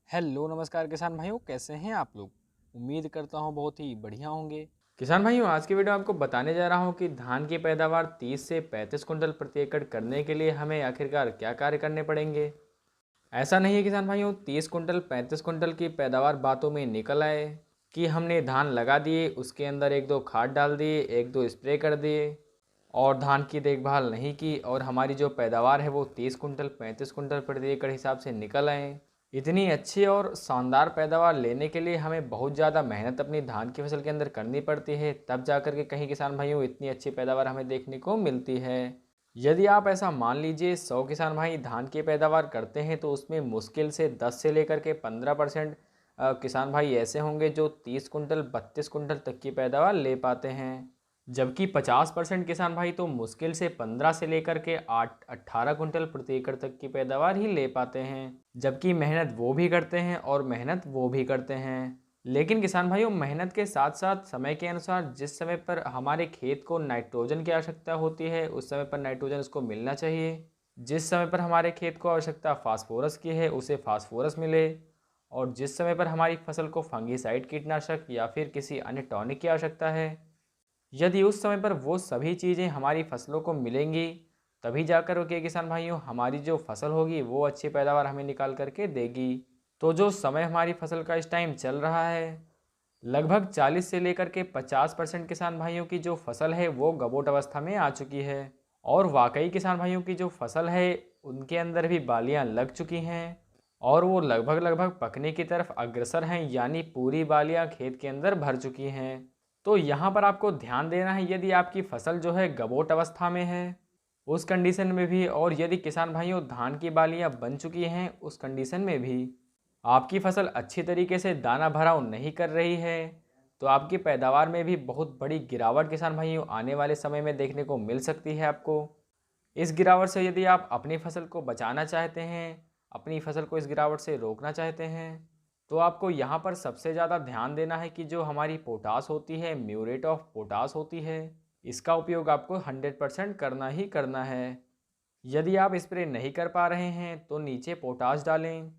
Hello नमस्कार किसान भाइयों, कैसे हैं आप लोग। उम्मीद करता हूं बहुत ही बढ़िया होंगे। किसान भाइयों, आज की वीडियो आपको बताने जा रहा हूं कि धान की पैदावार 30 से 35 कुंटल प्रति एकड़ करने के लिए हमें आखिरकार क्या कार्य करने पड़ेंगे। ऐसा नहीं है किसान भाइयों 30 कुंटल 35 कुंटल की पैदावार बातों में निकल आए कि हमने धान लगा दिए, उसके अंदर एक दो खाद डाल दिए, एक दो स्प्रे कर दिए और धान की देखभाल नहीं की और हमारी जो पैदावार है वो 30 कुंटल 35 कुंटल प्रति एकड़ हिसाब से निकल आए। इतनी अच्छी और शानदार पैदावार लेने के लिए हमें बहुत ज़्यादा मेहनत अपनी धान की फसल के अंदर करनी पड़ती है, तब जाकर के कहीं किसान भाइयों इतनी अच्छी पैदावार हमें देखने को मिलती है। यदि आप ऐसा मान लीजिए 100 किसान भाई धान की पैदावार करते हैं तो उसमें मुश्किल से 10 से लेकर के 15% किसान भाई ऐसे होंगे जो 30 कुंटल 32 कुंटल तक की पैदावार ले पाते हैं, जबकि 50% किसान भाई तो मुश्किल से 15 से लेकर के 18 कुंटल प्रति एकड़ तक की पैदावार ही ले पाते हैं। जबकि मेहनत वो भी करते हैं और मेहनत वो भी करते हैं, लेकिन किसान भाइयों मेहनत के साथ साथ समय के अनुसार जिस समय पर हमारे खेत को नाइट्रोजन की आवश्यकता होती है उस समय पर नाइट्रोजन उसको मिलना चाहिए। जिस समय पर हमारे खेत को आवश्यकता फास्फोरस की है उसे फास्फोरस मिले, और जिस समय पर हमारी फसल को फंगीसाइड कीटनाशक या फिर किसी अन्य टॉनिक की आवश्यकता है, यदि उस समय पर वो सभी चीज़ें हमारी फसलों को मिलेंगी तभी जाकर के किसान भाइयों हमारी जो फसल होगी वो अच्छी पैदावार हमें निकाल करके देगी। तो जो समय हमारी फसल का इस टाइम चल रहा है, लगभग 40 से लेकर के 50% किसान भाइयों की जो फसल है वो गबोट अवस्था में आ चुकी है, और वाकई किसान भाइयों की जो फसल है उनके अंदर भी बालियां लग चुकी हैं और वो लगभग लगभग पकने की तरफ अग्रसर हैं, यानी पूरी बालियां खेत के अंदर भर चुकी हैं। तो यहाँ पर आपको ध्यान देना है, यदि आपकी फसल जो है गबोट अवस्था में है उस कंडीशन में भी, और यदि किसान भाइयों धान की बालियां बन चुकी हैं उस कंडीशन में भी आपकी फसल अच्छी तरीके से दाना भराव नहीं कर रही है, तो आपकी पैदावार में भी बहुत बड़ी गिरावट किसान भाइयों आने वाले समय में देखने को मिल सकती है आपको। इस गिरावट से यदि आप अपनी फसल को बचाना चाहते हैं, अपनी फसल को इस गिरावट से रोकना चाहते हैं, तो आपको यहाँ पर सबसे ज़्यादा ध्यान देना है कि जो हमारी पोटास होती है, म्यूरेट ऑफ पोटास होती है, इसका उपयोग आपको 100% करना ही करना है। यदि आप स्प्रे नहीं कर पा रहे हैं तो नीचे पोटास डालें,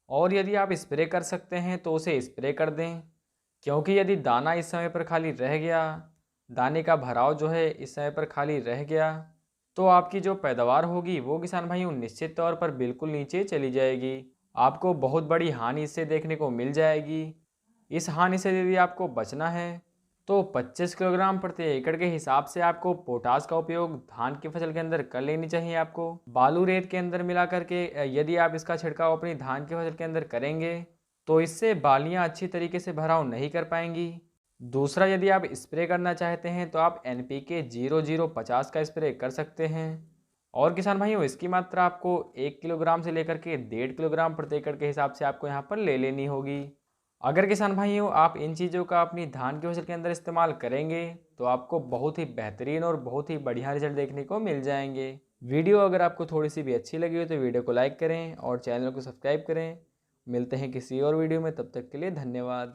और यदि आप स्प्रे कर सकते हैं तो उसे स्प्रे कर दें, क्योंकि यदि दाना इस समय पर खाली रह गया, दाने का भराव जो है इस समय पर खाली रह गया, तो आपकी जो पैदावार होगी वो किसान भाइयों निश्चित तौर पर बिल्कुल नीचे चली जाएगी। आपको बहुत बड़ी हानि इससे देखने को मिल जाएगी। इस हानि से यदि आपको बचना है तो 25 किलोग्राम प्रति एकड़ के हिसाब से आपको पोटास का उपयोग धान की फसल के अंदर कर लेनी चाहिए। आपको बालू रेत के अंदर मिला करके यदि आप इसका छिड़काव अपनी धान की फसल के अंदर करेंगे तो इससे बालियां अच्छी तरीके से भराव नहीं कर पाएंगी। दूसरा, यदि आप स्प्रे करना चाहते हैं तो आप NPK 0050 का स्प्रे कर सकते हैं, और किसान भाइयों इसकी मात्रा आपको 1 किलोग्राम से लेकर के 1.5 किलोग्राम प्रति एकड़ के हिसाब से आपको यहाँ पर ले लेनी होगी। अगर किसान भाइयों आप इन चीज़ों का अपनी धान की फसल के अंदर इस्तेमाल करेंगे तो आपको बहुत ही बेहतरीन और बहुत ही बढ़िया रिजल्ट देखने को मिल जाएंगे। वीडियो अगर आपको थोड़ी सी भी अच्छी लगी हो तो वीडियो को लाइक करें और चैनल को सब्सक्राइब करें। मिलते हैं किसी और वीडियो में, तब तक के लिए धन्यवाद।